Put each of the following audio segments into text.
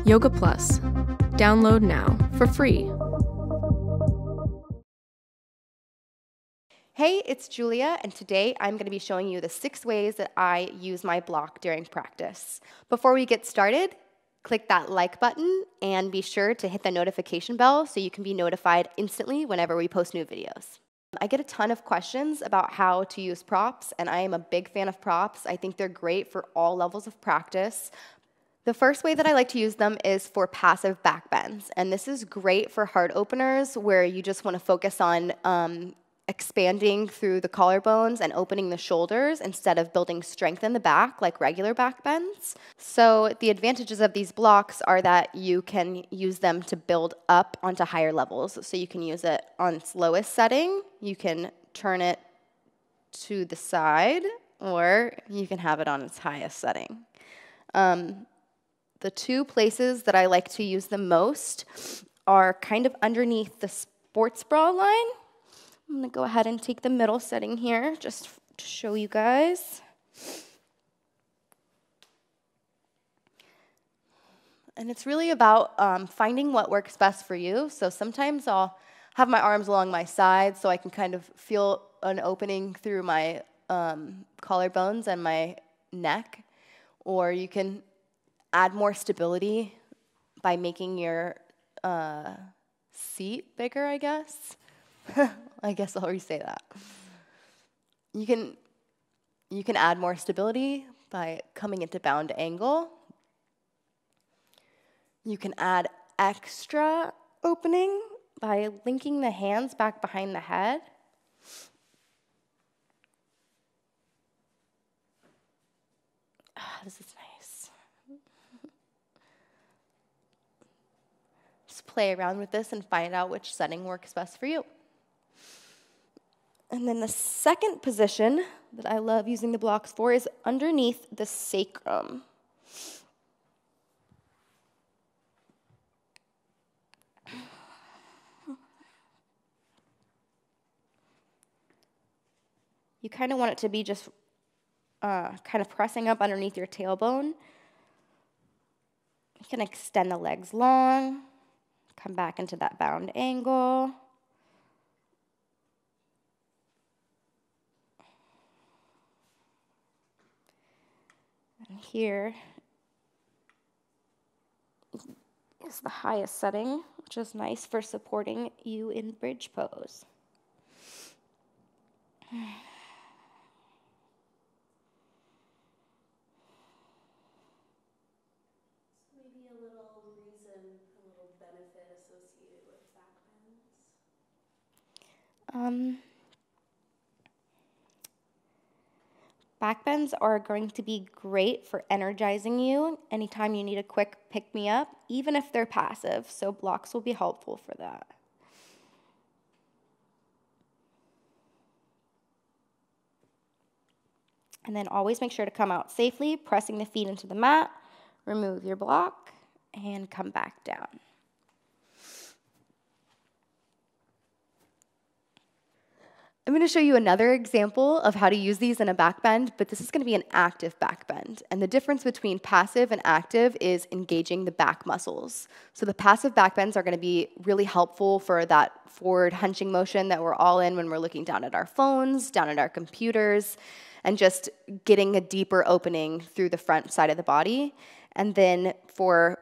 Yoga Plus. Download now for free. Hey, it's Julia, and today I'm going to be showing you the 6 ways that I use my block during practice. Before we get started, click that like button and be sure to hit the notification bell so you can be notified instantly whenever we post new videos. I get a ton of questions about how to use props, and I am a big fan of props. I think they're great for all levels of practice. The first way that I like to use them is for passive backbends, and this is great for heart openers where you just want to focus on expanding through the collarbones and opening the shoulders instead of building strength in the back like regular back bends. So the advantages of these blocks are that you can use them to build up onto higher levels. So you can use it on its lowest setting, you can turn it to the side, or you can have it on its highest setting. The 2 places that I like to use them most are kind of underneath the sports bra line. I'm going to go ahead and take the middle setting here just to show you guys. And it's really about finding what works best for you. So sometimes I'll have my arms along my sides so I can kind of feel an opening through my collarbones and my neck. Or you can add more stability by making your seat bigger, I guess. I guess I'll re-say that. You can add more stability by coming into bound angle. You can add extra opening by linking the hands back behind the head. This is nice. Just play around with this and find out which setting works best for you. And then the second position that I love using the blocks for is underneath the sacrum. You kind of want it to be just kind of pressing up underneath your tailbone. You can extend the legs long, come back into that bound angle. And here is the highest setting, which is nice for supporting you in bridge pose. Maybe a little reason, a little benefit associated with backbends? Backbends are going to be great for energizing you anytime you need a quick pick-me-up, even if they're passive, so blocks will be helpful for that. And then always make sure to come out safely, pressing the feet into the mat, remove your block, and come back down. I'm going to show you another example of how to use these in a backbend, but this is going to be an active backbend. And the difference between passive and active is engaging the back muscles. So the passive backbends are going to be really helpful for that forward hunching motion that we're all in when we're looking down at our phones, down at our computers, and just getting a deeper opening through the front side of the body. And then for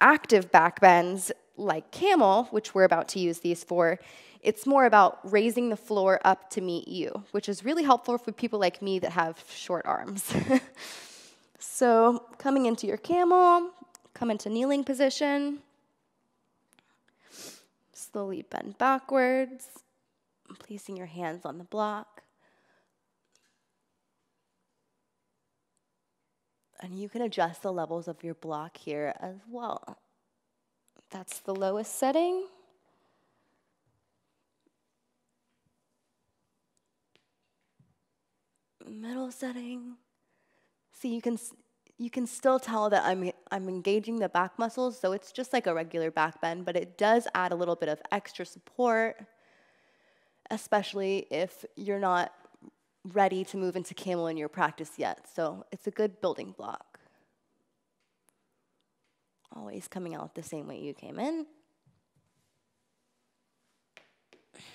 active backbends, like camel, which we're about to use these for, it's more about raising the floor up to meet you, which is really helpful for people like me that have short arms. So coming into your camel, come into kneeling position. Slowly bend backwards, placing your hands on the block. And you can adjust the levels of your block here as well. That's the lowest setting. Middle setting. See, you can still tell that I'm engaging the back muscles, so it's just like a regular back bend, but it does add a little bit of extra support, especially if you're not ready to move into camel in your practice yet. So it's a good building block. Always coming out the same way you came in.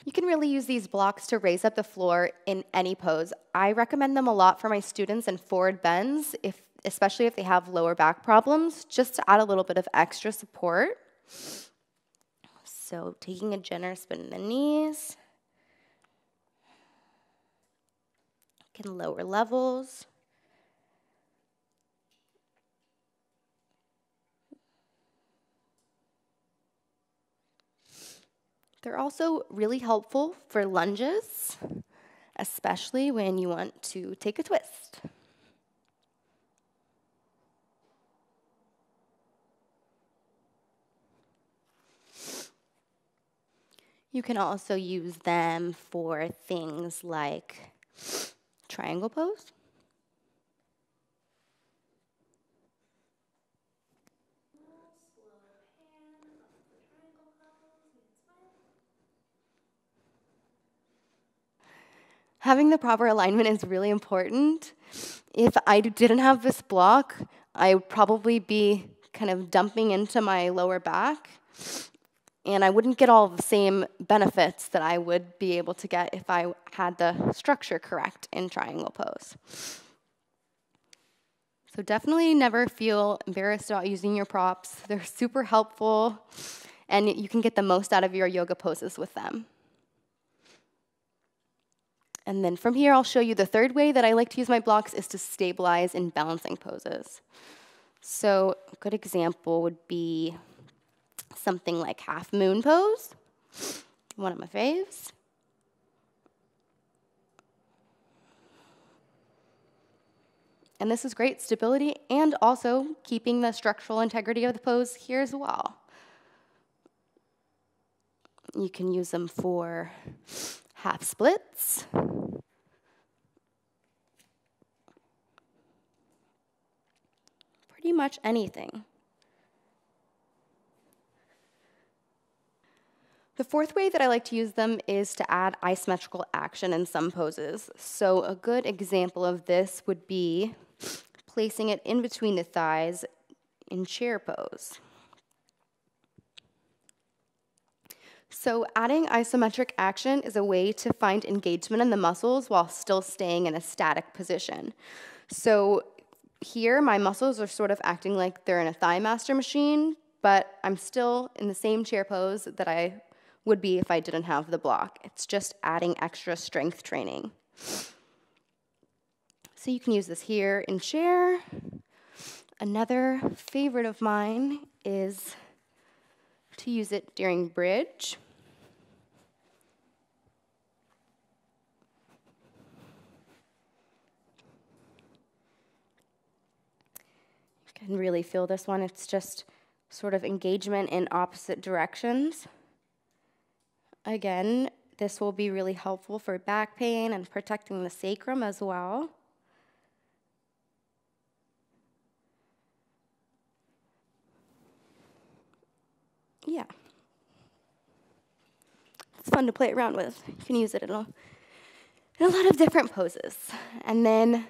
You can really use these blocks to raise up the floor in any pose. I recommend them a lot for my students in forward bends, especially if they have lower back problems, just to add a little bit of extra support. So taking a generous spin in the knees. Can lower levels. They're also really helpful for lunges, especially when you want to take a twist. You can also use them for things like triangle pose. Having the proper alignment is really important. If I didn't have this block, I would probably be kind of dumping into my lower back, and I wouldn't get all the same benefits that I would be able to get if I had the structure correct in triangle pose. So definitely never feel embarrassed about using your props. They're super helpful, and you can get the most out of your yoga poses with them. And then from here, I'll show you the third way that I like to use my blocks is to stabilize in balancing poses. So a good example would be something like half moon pose, one of my faves. And this is great stability and also keeping the structural integrity of the pose here as well. You can use them for half splits. Pretty much anything. The fourth way that I like to use them is to add asymmetrical action in some poses. So a good example of this would be placing it in between the thighs in chair pose. So adding isometric action is a way to find engagement in the muscles while still staying in a static position. So here, my muscles are sort of acting like they're in a thigh master machine, but I'm still in the same chair pose that I would be if I didn't have the block. It's just adding extra strength training. So you can use this here in chair. Another favorite of mine is to use it during bridge. You can really feel this one. It's just sort of engagement in opposite directions. Again, this will be really helpful for back pain and protecting the sacrum as well. Yeah. It's fun to play around with. You can use it in a lot of different poses. And then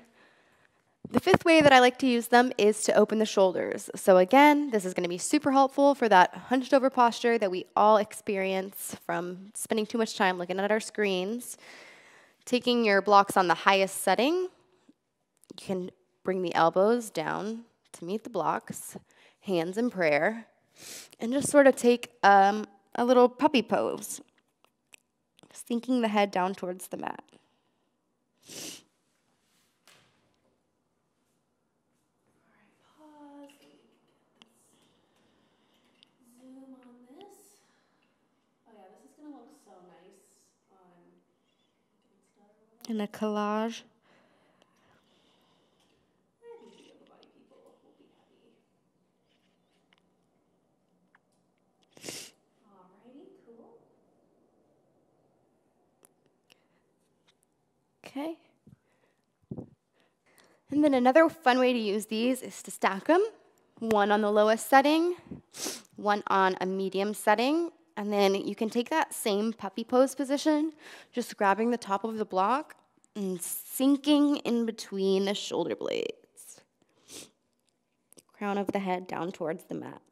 the fifth way that I like to use them is to open the shoulders. So again, this is going to be super helpful for that hunched over posture that we all experience from spending too much time looking at our screens. Taking your blocks on the highest setting, you can bring the elbows down to meet the blocks, hands in prayer, and just sort of take a little puppy pose, sinking the head down towards the mat. In a collage. I think the yoga body people will be happy. Alrighty, cool. Okay. And then another fun way to use these is to stack them. One on the lowest setting, one on a medium setting, and then you can take that same puppy pose position, just grabbing the top of the block and sinking in between the shoulder blades. Crown of the head down towards the mat.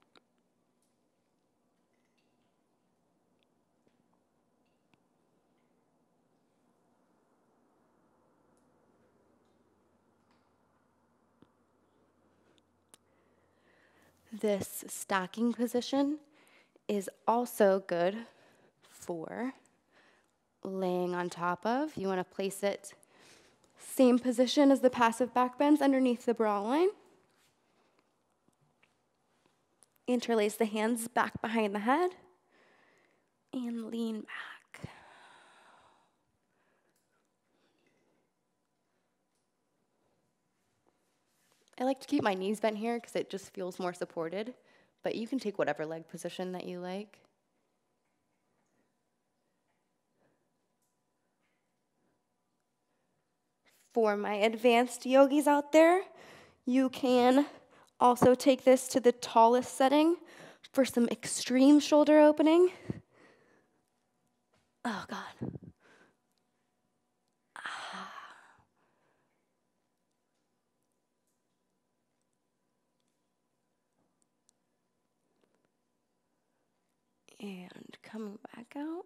This stacking position is also good for laying on top of. You want to place it same position as the passive back bends underneath the bra line. Interlace the hands back behind the head and lean back. I like to keep my knees bent here because it just feels more supported, but you can take whatever leg position that you like. For my advanced yogis out there, you can also take this to the tallest setting for some extreme shoulder opening. Oh, God. And coming back out.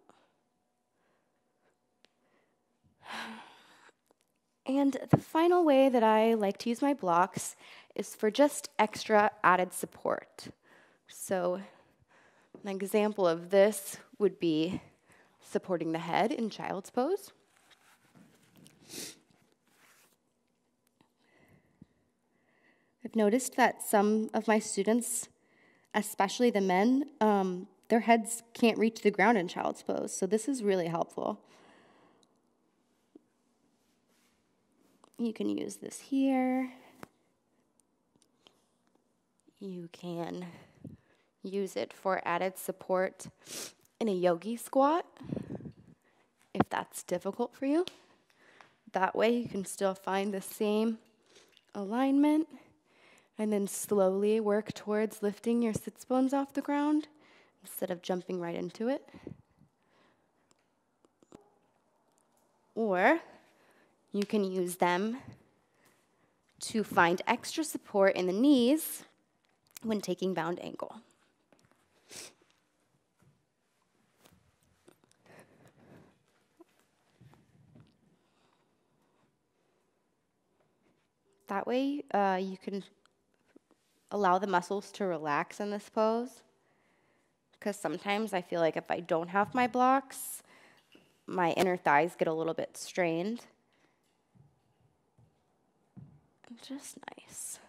And the final way that I like to use my blocks is for just extra added support. So an example of this would be supporting the head in child's pose. I've noticed that some of my students, especially the men, their heads can't reach the ground in child's pose, so this is really helpful. You can use this here. You can use it for added support in a yogi squat, if that's difficult for you. That way you can still find the same alignment and then slowly work towards lifting your sits bones off the ground instead of jumping right into it. Or you can use them to find extra support in the knees when taking bound ankle. That way, you can allow the muscles to relax in this pose, because sometimes I feel like if I don't have my blocks, my inner thighs get a little bit strained. Just nice.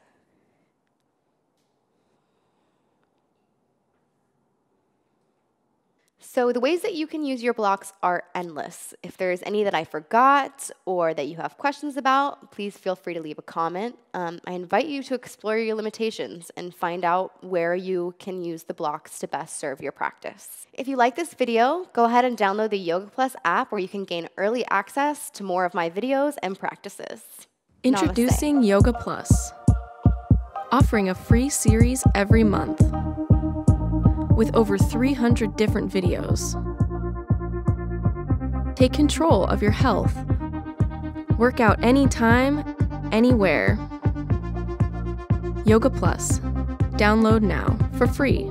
So the ways that you can use your blocks are endless. If there's any that I forgot or that you have questions about, please feel free to leave a comment. I invite you to explore your limitations and find out where you can use the blocks to best serve your practice. If you like this video, go ahead and download the Yoga Plus app where you can gain early access to more of my videos and practices. Introducing Yoga Plus, offering a free series every month with over 300 different videos. Take control of your health. Work out anytime, anywhere. Yoga Plus. Download now for free.